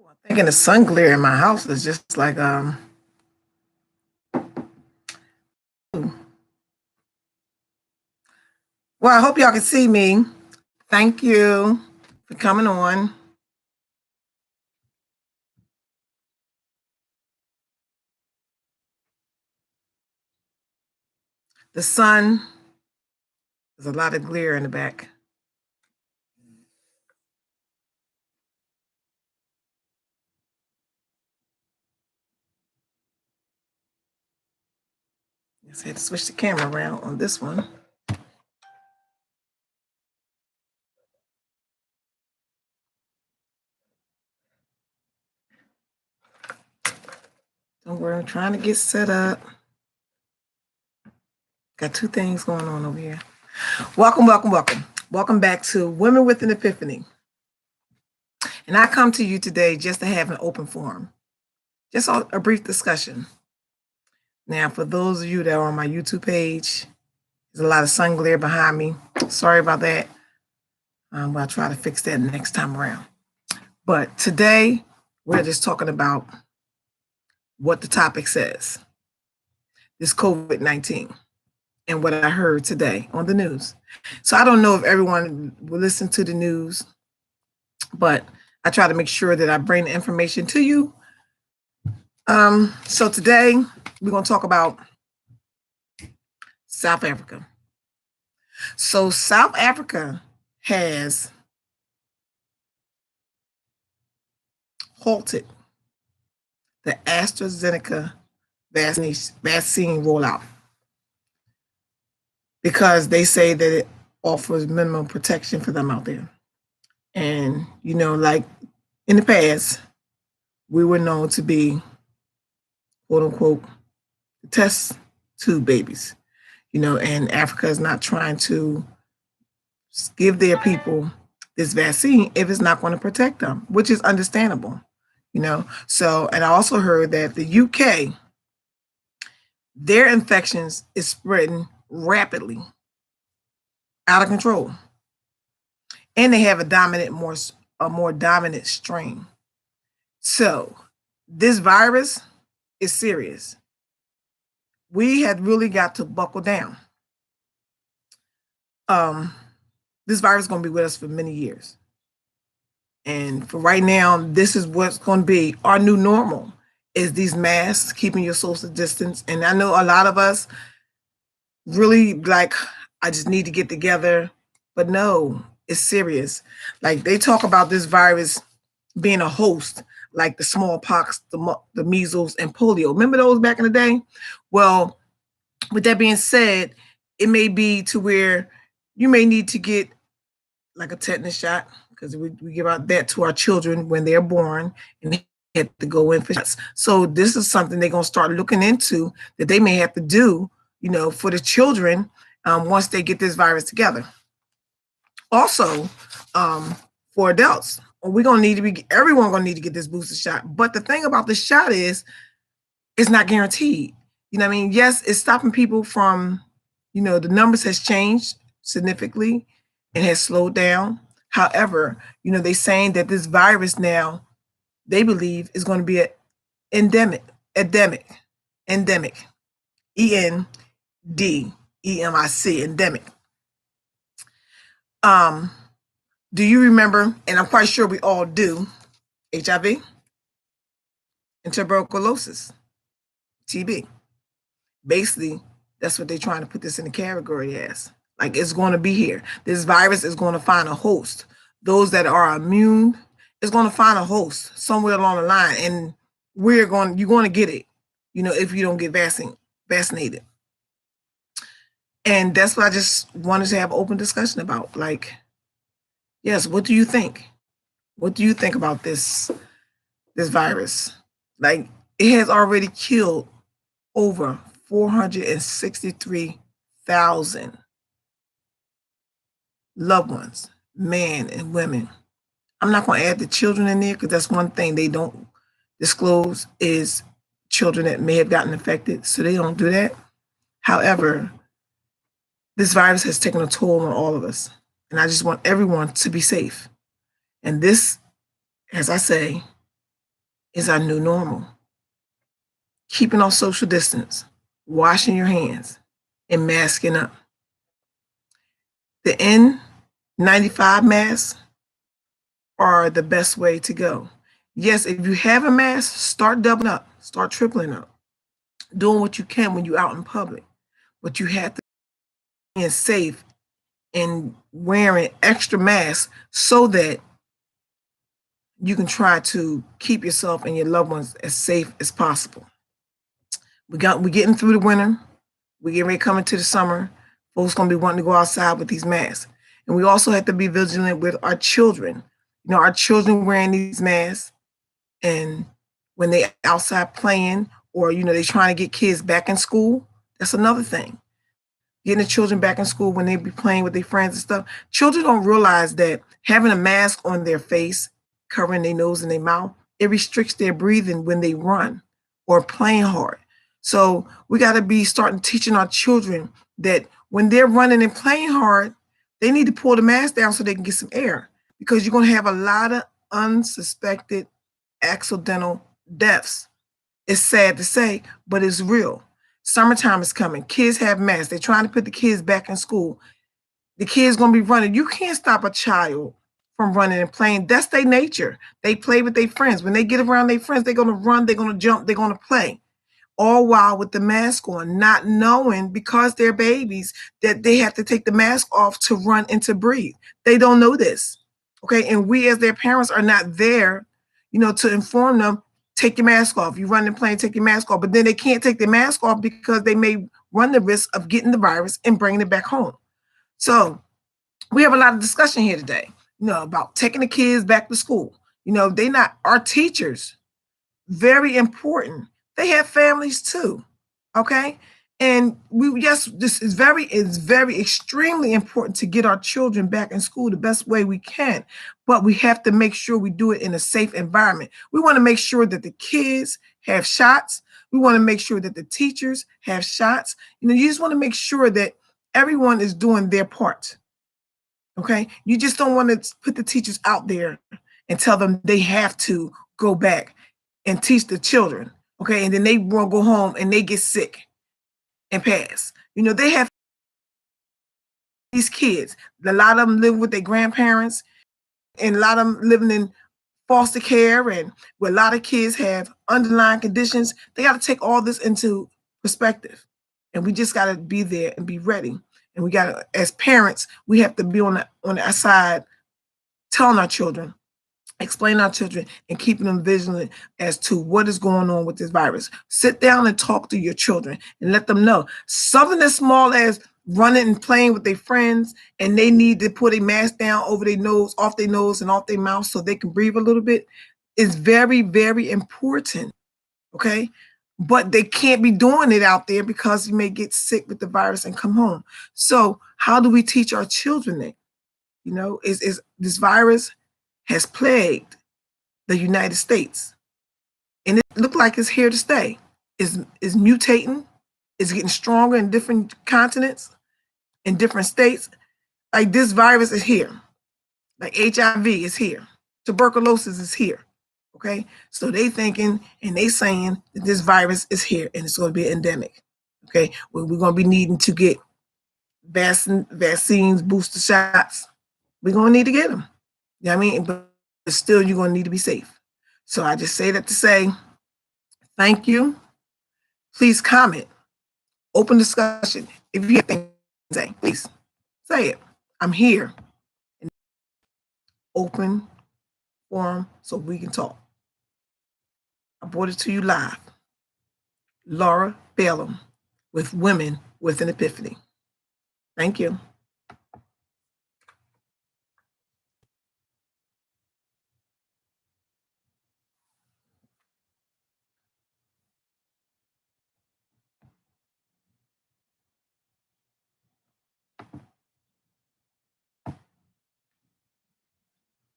I'm thinking the sun glare in my house is just like well, I hope y'all can see me. Thank you for coming on. The sun, there's a lot of glare in the back. Just had to switch the camera around on this one. Don't worry, I'm trying to get set up. Got two things going on over here. Welcome, welcome, welcome. Welcome back to Women with an Epiphany. And I come to you today just to have an open forum, just a brief discussion. Now, for those of you that are on my YouTube page, there's a lot of sun glare behind me. Sorry about that. But I'll try to fix that next time around. But today, we're just talking about what the topic says, this COVID-19, and what I heard today on the news. So I don't know if everyone will listen to the news, but I try to make sure that I bring the information to you. So today, we're going to talk about South Africa. So South Africa has halted the AstraZeneca vaccine rollout because they say that it offers minimum protection for them out there. And, you know, like in the past, we were known to be, quote unquote, test tube babies, you know, and Africa is not trying to give their people this vaccine if it's not going to protect them, which is understandable, you know. So, and I also heard that the UK, their infections is spreading rapidly, out of control, and they have a more dominant strain. So, this virus is serious. We had really got to buckle down. This virus is going to be with us for many years. And for right now, this is what's going to be our new normal, is these masks, keeping your social distance. And I know a lot of us really like, I just need to get together. But no, it's serious. Like they talk about this virus being a host, like the smallpox, the measles, and polio. Remember those back in the day? Well, with that being said, it may be to where you may need to get like a tetanus shot, because we give out that to our children when they're born, and they have to go in for shots. So this is something they're going to start looking into, that they may have to do, you know, for the children once they get this virus together. Also, for adults, we're going to need to be, everyone going to need to get this booster shot. But the thing about the shot is, it's not guaranteed. You know what I mean? Yes, it's stopping people from, you know, the numbers has changed significantly and has slowed down. However, you know, they're saying that this virus now, they believe, is going to be an endemic, E-N-D-E-M-I-C, endemic. Do you remember, and I'm quite sure we all do, HIV and tuberculosis, TB? Basically, that's what they're trying to put this in the category as. Like, it's going to be here. This virus is going to find a host. Those that are immune is going to find a host somewhere along the line, and you're going to get it, you know, if you don't get vaccinated. And that's what I just wanted to have an open discussion about. Like, yes, what do you think? What do you think about this virus? Like, it has already killed over 463,000 loved ones, men and women. I'm not going to add the children in there, because that's one thing they don't disclose, is children that may have gotten infected, so they don't do that. However, this virus has taken a toll on all of us, and I just want everyone to be safe. And this, as I say, is our new normal. Keeping our social distance, washing your hands, and masking up. The N95 masks are the best way to go. Yes, if you have a mask, start doubling up, start tripling up, doing what you can when you're out in public. But you have to be safe and wearing extra masks so that you can try to keep yourself and your loved ones as safe as possible. We're getting through the winter. We're getting ready coming to the summer. Folks gonna be wanting to go outside with these masks. And we also have to be vigilant with our children. You know, our children wearing these masks, and when they outside playing, or they trying to get kids back in school, that's another thing. Getting the children back in school when they be playing with their friends and stuff. Children don't realize that having a mask on their face, covering their nose and their mouth, it restricts their breathing when they run or playing hard. So we got to be starting teaching our children that when they're running and playing hard, they need to pull the mask down so they can get some air, because you're going to have a lot of unsuspected accidental deaths. It's sad to say, but it's real. Summertime is coming. Kids have masks. They're trying to put the kids back in school. The kids going to be running. You can't stop a child from running and playing. That's their nature. They play with their friends. When they get around their friends, they're going to run, they're going to jump, they're going to play. All while with the mask on, not knowing, because they're babies, that they have to take the mask off to run and to breathe. They don't know this. Okay. And we as their parents are not there, to inform them, take your mask off. You run and play, take your mask off. But then they can't take the mask off because they may run the risk of getting the virus and bringing it back home. So we have a lot of discussion here today, about taking the kids back to school. They not our teachers. Very important. They have families too. Okay. And this is very extremely important to get our children back in school the best way we can. But we have to make sure we do it in a safe environment. We want to make sure that the kids have shots. We want to make sure that the teachers have shots. You just want to make sure that everyone is doing their part. Okay. You just don't want to put the teachers out there and tell them they have to go back and teach the children. Okay. And then they will go home and they get sick and pass. They have these kids. A lot of them live with their grandparents, and a lot of them living in foster care, and where a lot of kids have underlying conditions. They got to take all this into perspective, and we just got to be there and be ready. And we got to, as parents, we have to be on our side, telling our children, explain our children, and keeping them vigilant as to what is going on with this virus. Sit down and talk to your children and let them know something as small as running and playing with their friends, and they need to put a mask down over their nose, off their nose and off their mouth so they can breathe a little bit, is very, very important. Okay. But they can't be doing it out there because you may get sick with the virus and come home. So how do we teach our children that? Is this virus has plagued the United States, and it looked like it's here to stay. Is mutating, it's getting stronger in different continents, in different states. Like, this virus is here. Like HIV is here. Tuberculosis is here. Okay, so they thinking and they saying that this virus is here and it's going to be an endemic. Okay, well, we're going to be needing to get vaccines, booster shots. We're going to need to get them. You know what I mean? But still, you're going to need to be safe. So I just say that to say thank you. Please comment. Open discussion. If you have things to say, please say it. I'm here. Open forum so we can talk. I brought it to you live. Laura Balaam with Women with an Epiphany. Thank you.